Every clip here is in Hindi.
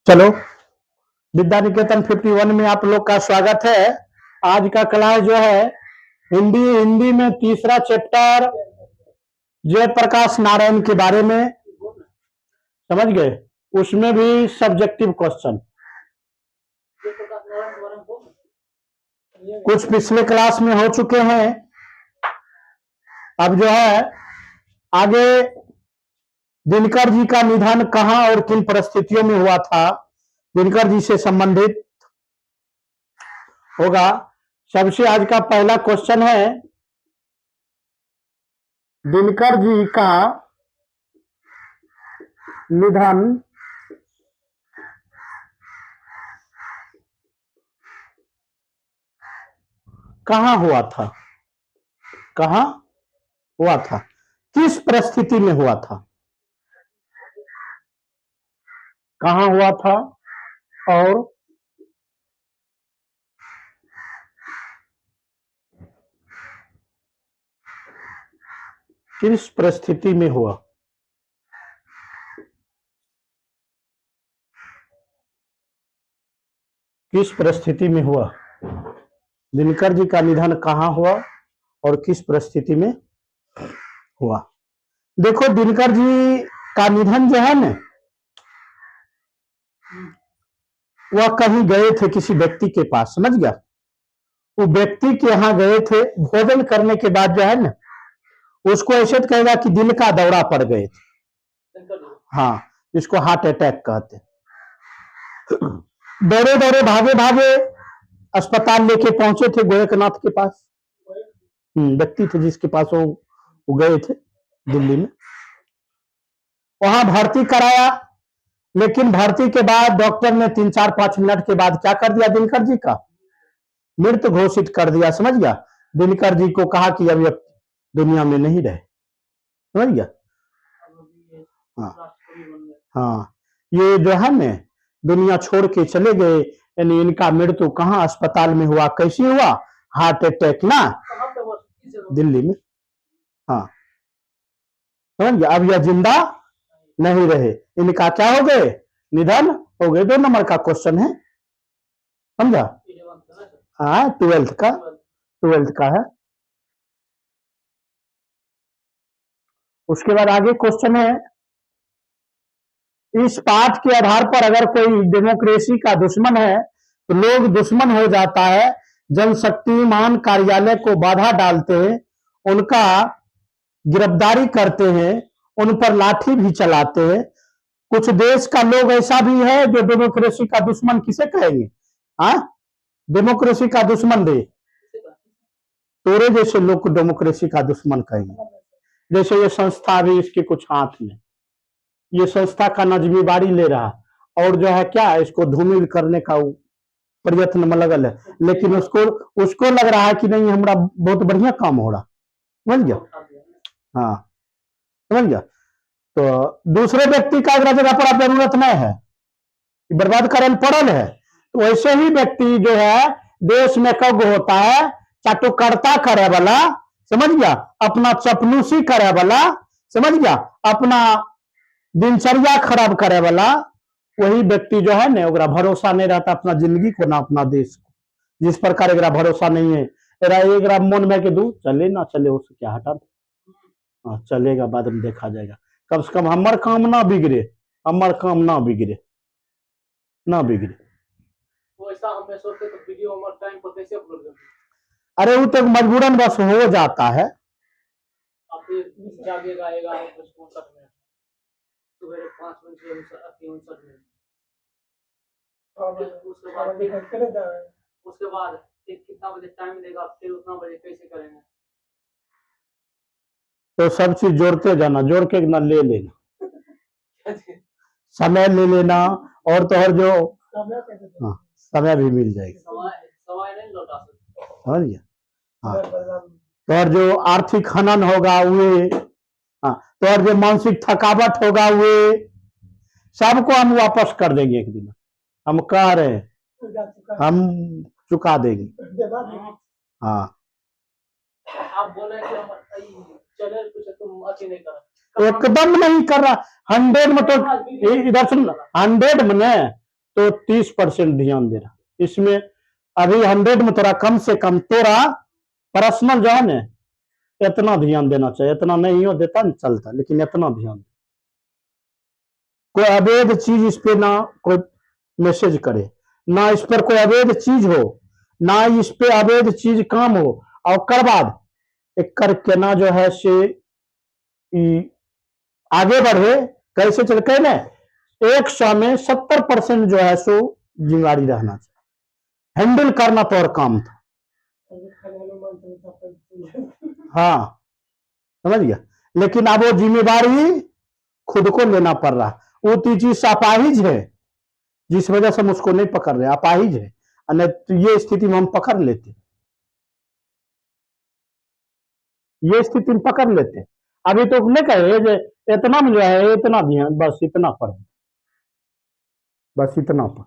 चलो, विद्या निकेतन 51 में आप लोग का स्वागत है। आज का क्लास जो है हिंदी में तीसरा चैप्टर जयप्रकाश नारायण के बारे में समझ गए। उसमें भी सब्जेक्टिव क्वेश्चन कुछ पिछले क्लास में हो चुके हैं। अब जो है आगे दिनकर जी का निधन कहां और किन परिस्थितियों में हुआ था, दिनकर जी से संबंधित होगा। सबसे आज का पहला क्वेश्चन है, दिनकर जी का निधन कहां हुआ था, कहां हुआ था, किस परिस्थिति में हुआ था, कहां हुआ था और किस परिस्थिति में हुआ। किस परिस्थिति में हुआ, दिनकर जी का निधन कहां हुआ और किस परिस्थिति में हुआ। देखो, दिनकर जी का निधन जो है ना, वह कहीं गए थे किसी व्यक्ति के पास, समझ गया। वो व्यक्ति के यहाँ गए थे, भोजन करने के बाद जो है ना, उसको ऐसे कहेगा कि दिल का दौरा पड़ गए थे। हाँ, इसको हार्ट अटैक कहते हैं। दौड़े दौड़े भागे भागे अस्पताल लेके पहुंचे थे गोरखनाथ के पास। व्यक्ति थे जिसके पास वो गए थे दिल्ली में। वहां भर्ती कराया, लेकिन भर्ती के बाद डॉक्टर ने 3-4-5 मिनट के बाद क्या कर दिया, दिनकर जी का मृत घोषित कर दिया, समझ गया। दिनकर जी को कहा कि अभी अब दुनिया में नहीं रहे, समझ गया। हाँ हाँ, ये जो है ना दुनिया छोड़ के चले गए, यानी इनका मृत्यु कहाँ अस्पताल में हुआ, कैसे हुआ, हार्ट अटैक ना, दिल्ली में। हाँ, समझ गया। अब यह जिंदा नहीं रहे, इनका क्या हो गए, निधन हो गए। 2 नंबर का क्वेश्चन है, समझा। हाँ, 12th का है। उसके बाद आगे क्वेश्चन है, इस पाठ के आधार पर अगर कोई डेमोक्रेसी का दुश्मन है तो लोग दुश्मन हो जाता है, जनशक्तिमान कार्यालय को बाधा डालते हैं, उनका गिरफ्तारी करते हैं, उन पर लाठी भी चलाते हैं। कुछ देश का लोग ऐसा भी है जो डेमोक्रेसी का दुश्मन किसे कहेंगे, हाँ, डेमोक्रेसी का दुश्मन दे, तोरे जैसे लोग को डेमोक्रेसी का दुश्मन कहेंगे। जैसे ये संस्था भी इसके कुछ हाथ में, ये संस्था का नजमीबारी ले रहा और जो है क्या, इसको धूमिल करने का प्रयत्न में लगल है, लेकिन उसको लग रहा है कि नहीं हमारा बहुत बढ़िया काम हो रहा, समझ गया। हाँ, समझ गया। तो दूसरे व्यक्ति का अगर जगह पर जरूरत नहीं है, बर्बाद करल पड़ल है, तो वैसे ही व्यक्ति जो है देश में कब होता है, चाटुकर्ता करे वाला, समझ गया, अपना चपलूसी करे वाला, समझ गया, अपना दिनचर्या खराब करे वाला, वही व्यक्ति जो है ना, ओकरा भरोसा नहीं रहता अपना जिंदगी को ना अपना देश को। जिस प्रकार एकरा भरोसा नहीं है, एकरा मन में के दू चले ना चले, उससे क्या हटा, हाँ चलेगा, बाद में देखा जाएगा। कम से कम हमार काम ना बिगड़े, हमार काम ना बिगड़े, ना बिगड़े। ऐसा हम सोचते तो वीडियो हमारे टाइम पर कैसे अपलोड करें। अरे वो तो मजबूरन बस हो जाता है। आप फिर जागेगा आएगा 59 मिनट, सुबह 5 बजे 59 मिनट, उसके बाद फिर कितना बजे टाइम मिलेगा, फिर उतना बजे कैसे करेंगे। तो सब चीज जोड़ते जाना, जोड़ के ना ले लेना, समय ले लेना, और तो और जो हाँ, समय भी मिल जाएगा, समय नहीं लौटा सकते, समझ गया। हाँ, तो और जो आर्थिक हनन होगा वे, हाँ, तो और जो मानसिक थकावट होगा वे सबको हम वापस कर देंगे एक दिन, हम कह रहे हैं, हम चुका देंगे। हाँ, आप बोले कि हम चैनल कुछ तुम अच्छी नहीं करा, एकदम नहीं कर रहा। 100 में तो इधर सुन, 100 में ने तो 30% ध्यान दे रहा इसमें। अभी 100 में तोरा कम से कम तोरा पर्सनल जो है ना इतना ध्यान देना चाहिए। इतना नहीं हो देता ना चलता, लेकिन इतना ध्यान। कोई अवैध चीज इस पे ना कोई मैसेज करे, ना इस पर कोई अवैध चीज हो, ना इस पे अवैध चीज काम हो। और कर बाद एक करके ना जो है से आगे बढ़े। कैसे चल कह ना 100 में 70% जो है सो जिम्मेदारी रहना चाहिए। हैंडल करना तो और काम था। हाँ समझ गया। लेकिन अब वो जिम्मेदारी खुद को लेना पड़ रहा। वो तो चीज अपाहिज है जिस वजह से हम उसको नहीं पकड़ रहे, अपाहिज है। नहीं तो ये स्थिति में हम पकड़ लेते, ये स्थिति में पकड़ लेते। अभी तो नहीं कहे जे इतना में जो है इतना ध्यान, बस इतना पर, बस इतना पर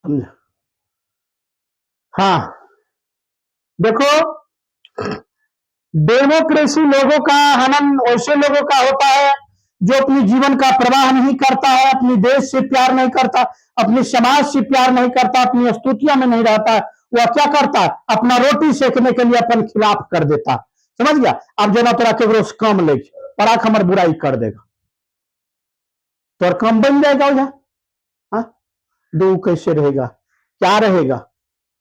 समझा। हाँ देखो, डेमोक्रेसी लोगों का हनन वैसे लोगों का होता है जो अपनी जीवन का प्रवाह नहीं करता है, अपनी देश से प्यार नहीं करता, अपनी समाज से प्यार नहीं करता, अपनी स्तुतियां में नहीं रहता है। वह क्या करता है, अपना रोटी सेकने के लिए अपन खिलाफ कर देता। समझ गया। अब जना तोरा केकरो से कम ले पराख हमर बुराई कर देगा तो और कम बन जाएगा वजह। हाँ दो कैसे रहेगा, क्या रहेगा,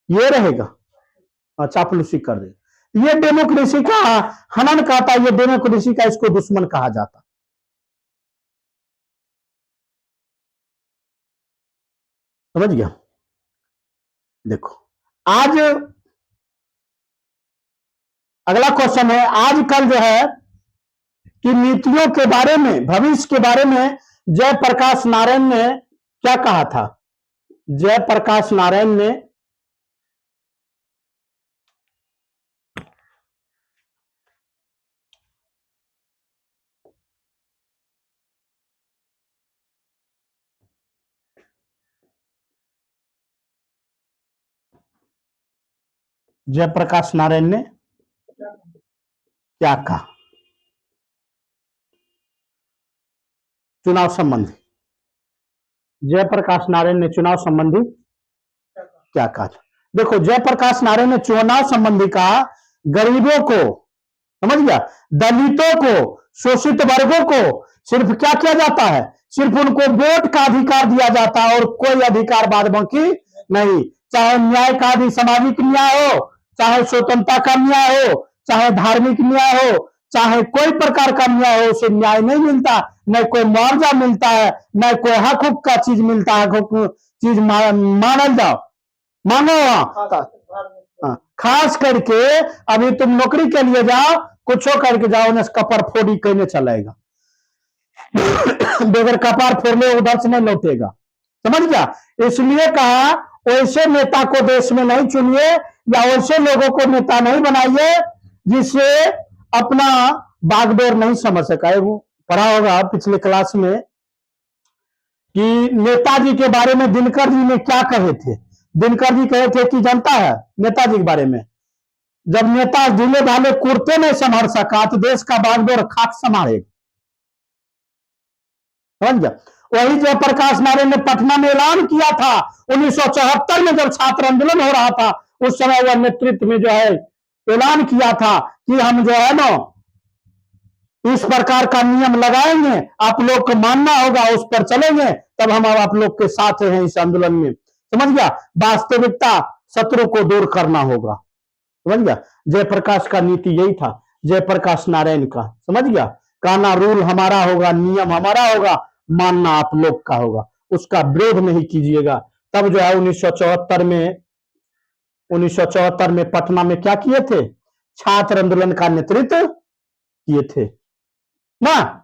ये रहेगा, चापलूसी कर देगा। ये डेमोक्रेसी का हनन कहता है, ये डेमोक्रेसी का इसको दुश्मन कहा जाता। समझ गया। देखो आज अगला क्वेश्चन है, आजकल जो है कि नीतियों के बारे में, भविष्य के बारे में जयप्रकाश नारायण ने क्या कहा था। जयप्रकाश नारायण ने जयप्रकाश नारायण ने क्या कहा चुनाव संबंधी। जयप्रकाश नारायण ने चुनाव संबंधी क्या कहा था। देखो जयप्रकाश नारायण ने चुनाव संबंधी कहा, गरीबों को, समझ गया, दलितों को, शोषित वर्गों को सिर्फ क्या किया जाता है, सिर्फ उनको वोट का अधिकार दिया जाता है और कोई अधिकार बाद बाकी नहीं। चाहे न्याय का भी, सामाजिक न्याय हो, चाहे स्वतंत्रता का न्याय हो, चाहे धार्मिक न्याय हो, चाहे कोई प्रकार का न्याय हो, उसे न्याय नहीं मिलता, न कोई मुआवजा मिलता है, न कोई हक हुक का चीज मिलता है। चीज मानल जाओ, मानो खास करके अभी तुम नौकरी के लिए जाओ, कुछ करके जाओ न कपर फोड़ी कहने चलेगा बगैर कपार फोड़ने उधर से नहीं लौटेगा। समझ गया। इसलिए कहा वैसे नेता को देश में नहीं चुनिए या वैसे लोगों को नेता नहीं बनाइए जिससे अपना बागडोर नहीं समझ सका। वो पढ़ा होगा पिछले क्लास में कि नेताजी के बारे में दिनकर जी ने क्या कहे थे। दिनकर जी कहे थे कि जानता है नेताजी के बारे में, जब नेता ढीले ढाले कुर्ते में संभर सका तो देश का बागडोर खाक संभालेगा। समझ गया। वही जयप्रकाश नारायण ने पटना में ऐलान किया था 1974 में जब छात्र आंदोलन हो रहा था, उस समय वह नेतृत्व में जो है ऐलान किया था कि हम जो है ना इस प्रकार का नियम लगाएंगे, आप लोग को मानना होगा, उस पर चलेंगे, तब हम आप लोग के साथ हैं इस आंदोलन में। समझ गया। वास्तविकता शत्रु को दूर करना होगा। समझ गया। जयप्रकाश का नीति यही था, जयप्रकाश नारायण का। समझ गया। कहना रूल हमारा होगा, नियम हमारा होगा, मानना आप लोग का होगा, उसका विरोध नहीं कीजिएगा। तब जो है 1974 में पटना में क्या किए थे, छात्र आंदोलन का नेतृत्व किए थे ना।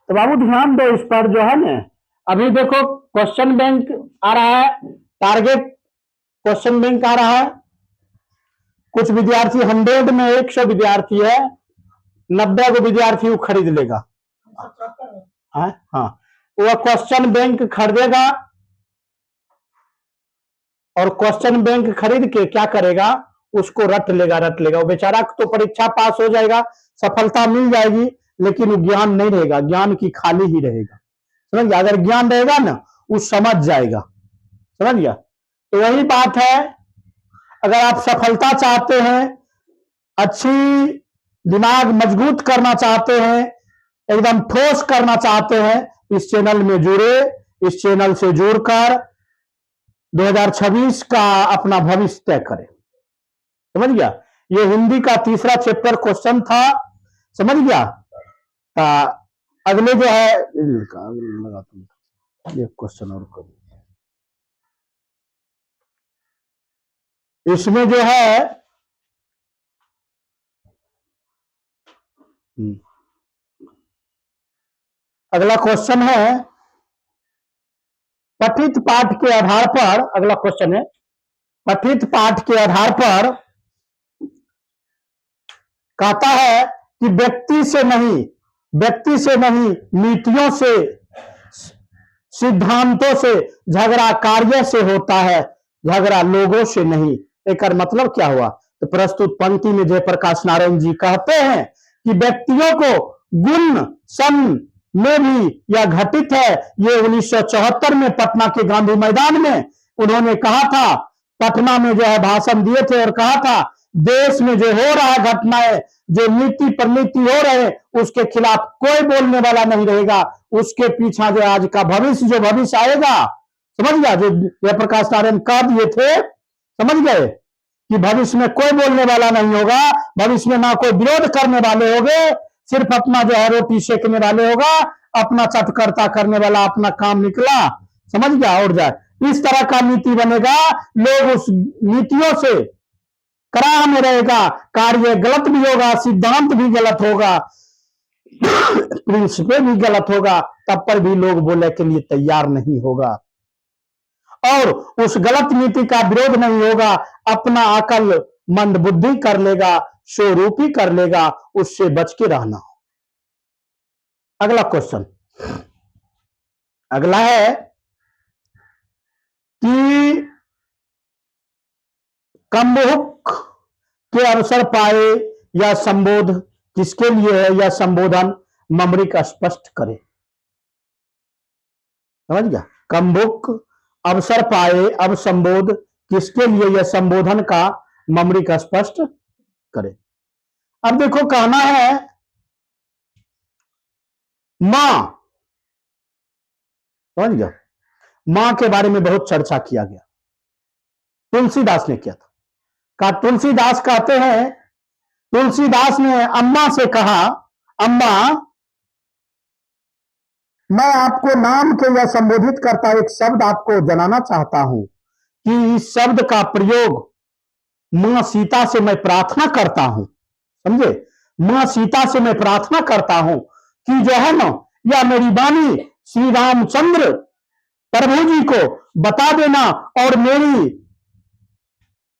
तो बाबू ध्यान दो इस पर जो है ना। अभी देखो क्वेश्चन बैंक आ रहा है, टारगेट क्वेश्चन बैंक आ रहा है। कुछ विद्यार्थी 100 में 100 विद्यार्थी है, 90 को विद्यार्थी वो खरीद लेगा। हाँ वह क्वेश्चन बैंक खरीदेगा और क्वेश्चन बैंक खरीद के क्या करेगा, उसको रट लेगा। वो बेचारा तो परीक्षा पास हो जाएगा, सफलता मिल जाएगी, लेकिन ज्ञान नहीं रहेगा, ज्ञान की खाली ही रहेगा। समझ गया? अगर ज्ञान रहेगा ना, वो समझ जाएगा। समझ गया? तो वही बात है, अगर आप सफलता चाहते हैं, अच्छी दिमाग मजबूत करना चाहते हैं, एकदम ठोस करना चाहते हैं, इस चैनल में जुड़े। इस चैनल से जुड़कर 2026 का अपना भविष्य तय करें। समझ गया? ये हिंदी का तीसरा चैप्टर क्वेश्चन था। समझ गया? अगले जो है ये क्वेश्चन और करो, इसमें जो है अगला क्वेश्चन है पठित पाठ के आधार पर। अगला क्वेश्चन है पठित पाठ के आधार पर कहता है कि व्यक्ति से नहीं नीतियों से, सिद्धांतों से झगड़ा कार्य से होता है, झगड़ा लोगों से नहीं। एक मतलब क्या हुआ? तो प्रस्तुत पंक्ति में जयप्रकाश नारायण जी कहते हैं कि व्यक्तियों को गुण सन में भी यह घटित है। ये 1974 में पटना के गांधी मैदान में उन्होंने कहा था, पटना में जो है भाषण दिए थे और कहा था देश में जो हो रहा है घटनाएं, जो नीति पर नीति हो रहे हैं, उसके खिलाफ कोई बोलने वाला नहीं रहेगा। उसके पीछा जो आज का भविष्य, जो भविष्य आएगा, समझ गया, जो जयप्रकाश नारायण कह दिए थे, समझ गए कि भविष्य में कोई बोलने वाला नहीं होगा, भविष्य में ना कोई विरोध करने वाले होंगे, सिर्फ अपना जो है रोटी सेकने वाले होगा, अपना चटकर्ता करने वाला अपना काम निकला। समझ गया? और जाए इस तरह का नीति बनेगा, लोग उस नीतियों से कराह में रहेगा, कार्य गलत भी होगा, सिद्धांत भी गलत होगा, प्रिंसिपल भी गलत होगा, तब पर भी लोग बोले के लिए तैयार नहीं होगा और उस गलत नीति का विरोध नहीं होगा, अपना अकल मंद बुद्धि कर लेगा, स्वरूपी कर लेगा, उससे बच के रहना। अगला क्वेश्चन अगला है कि कम्बुक के अवसर पाए या संबोध किसके लिए है, या संबोधन ममरिक स्पष्ट करे। समझ गया? कम्बुक अवसर पाए अब संबोध किसके लिए, यह संबोधन का ममरिक स्पष्ट करे। अब देखो कहना है मां, समझ गया, मां के बारे में बहुत चर्चा किया गया, तुलसीदास ने किया था। तुलसीदास कहते हैं, तुलसीदास ने अम्मा से कहा, अम्मा मैं आपको नाम के या संबोधित करता एक शब्द आपको जनाना चाहता हूं कि इस शब्द का प्रयोग मां सीता से मैं प्रार्थना करता हूं। समझे? मां सीता से मैं प्रार्थना करता हूं कि जो है ना, या मेरी वाणी श्री रामचंद्र प्रभु जी को बता देना और मेरी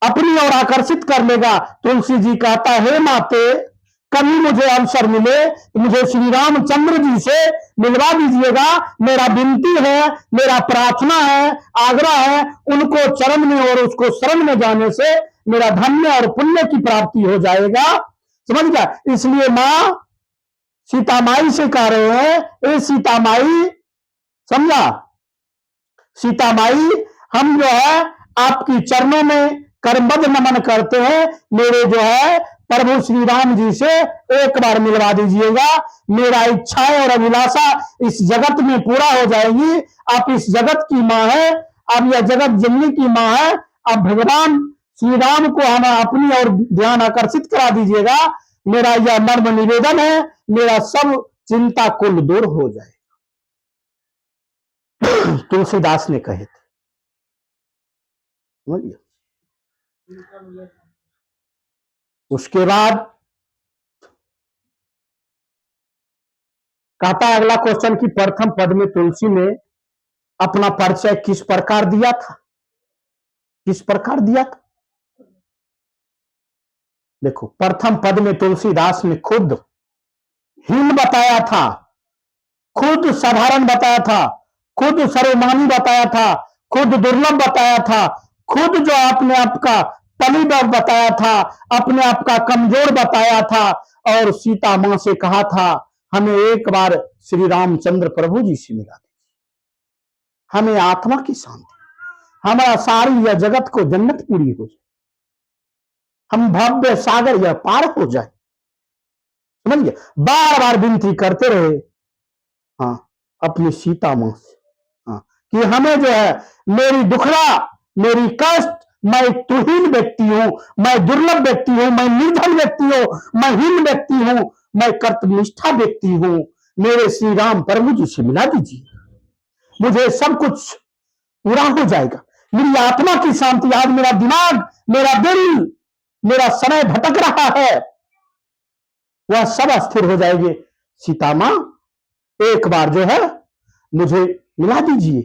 अपनी ओर आकर्षित कर लेगा। तुलसी जी कहता है, हे माते कभी मुझे अवसर मिले तो मुझे श्री रामचंद्र जी से मिलवा दीजिएगा। मेरा विनती है, मेरा प्रार्थना है, आग्रह है, उनको चरण में और उसको शरण में जाने से मेरा धन्य और पुण्य की प्राप्ति हो जाएगा। समझ गया? इसलिए मां सीता माई से कह रहे हैं, ए सीता माई, समझा, सीता माई हम जो है आपकी चरणों में करबद्ध नमन करते हैं, मेरे जो है प्रभु श्री राम जी से एक बार मिलवा दीजिएगा। मेरा इच्छाएं और अभिलाषा इस जगत में पूरा हो जाएगी। आप इस जगत की मां है, आप यह जगत जननी की मां है, आप भगवान श्री राम को हम अपनी ओर ध्यान आकर्षित करा दीजिएगा। मेरा यह मर्म निवेदन है, मेरा सब चिंता कुल दूर हो जाए। तुलसीदास ने कहे थे। उसके बाद कहता है अगला क्वेश्चन की प्रथम पद में तुलसी ने अपना परिचय किस प्रकार दिया था, किस प्रकार दिया था? देखो, प्रथम पद में तुलसीदास ने खुद हिंद बताया था, खुद साधारण बताया था, खुद सर्वमानी बताया था, खुद दुर्लभ बताया था, खुद जो अपने आप का पलिद बताया था, अपने आप का कमजोर बताया था, और सीता मां से कहा था हमें एक बार श्री रामचंद्र प्रभु जी से मिला दीजिए, हमें आत्मा की शांति, हमारा सारी यह जगत को जन्नत पूरी हो जाए, हम भव्य सागर यह पार हो जाए। समझिए, बार बार विनती करते रहे हाँ अपनी सीता मां से, हाँ कि हमें जो है मेरी दुखड़ा, मेरी कष्ट, मैं तुहीन व्यक्ति हूं, मैं दुर्लभ व्यक्ति हूं, मैं निर्धन व्यक्ति हूं, मैं हीन व्यक्ति हूं, मैं कर्तव्यनिष्ठा व्यक्ति हूं, मेरे श्री राम प्रभु जी से मिला दीजिए, मुझे सब कुछ पूरा हो जाएगा, मेरी आत्मा की शांति, आज मेरा दिमाग, मेरा दिल, मेरा समय भटक रहा है, वह सब स्थिर हो जाएगी। सीता मां एक बार जो है मुझे मिला दीजिए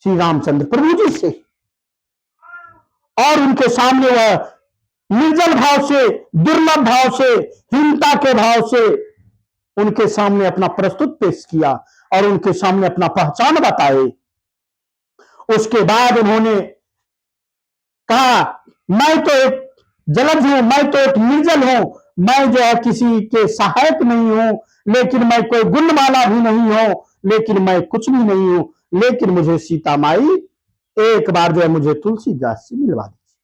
श्री रामचंद्र प्रभु जी से। और उनके सामने वह निर्जल भाव से, दुर्लभ भाव से, हीनता के भाव से उनके सामने अपना प्रस्तुत पेश किया और उनके सामने अपना पहचान बताए। उसके बाद उन्होंने कहा मैं तो एक जलज हूं, मैं तो एक निर्जल हूं, मैं जो है किसी के सहायक नहीं हूं, लेकिन मैं कोई गुणमाला भी नहीं हूं, लेकिन मैं कुछ भी नहीं हूं, लेकिन मुझे सीता माई एक बार जो है मुझे तुलसीदास से मिलवा दीजिए,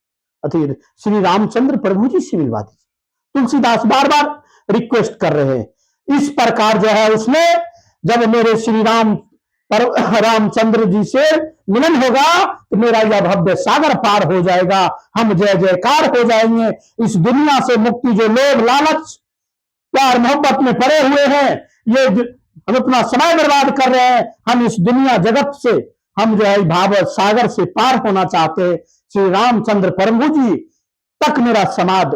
अति श्री रामचंद्र प्रभु जी से मिलवा दीजिए। तुलसीदास बार बार रिक्वेस्ट कर रहे हैं। इस प्रकार जो है उसने जब मेरे श्री रामचंद्र जी से मिलन होगा तो मेरा यह भव्य सागर पार हो जाएगा, हम जय जयकार हो जाएंगे। इस दुनिया से मुक्ति, जो लोग लालच प्यार मोहब्बत में पड़े हुए हैं, ये हम अपना समय बर्बाद कर रहे हैं, हम इस दुनिया जगत से, हम जो है भाव सागर से पार होना चाहते हैं, श्री रामचंद्र प्रभु जी तक मेरा समाध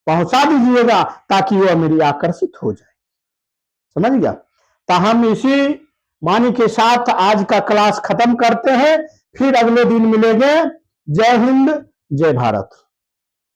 पहुंचा दीजिएगा ताकि वह मेरी आकर्षित हो जाए। समझ गया? तो हम इसी वाणी के साथ आज का क्लास खत्म करते हैं, फिर अगले दिन मिलेंगे। जय हिंद, जय भारत।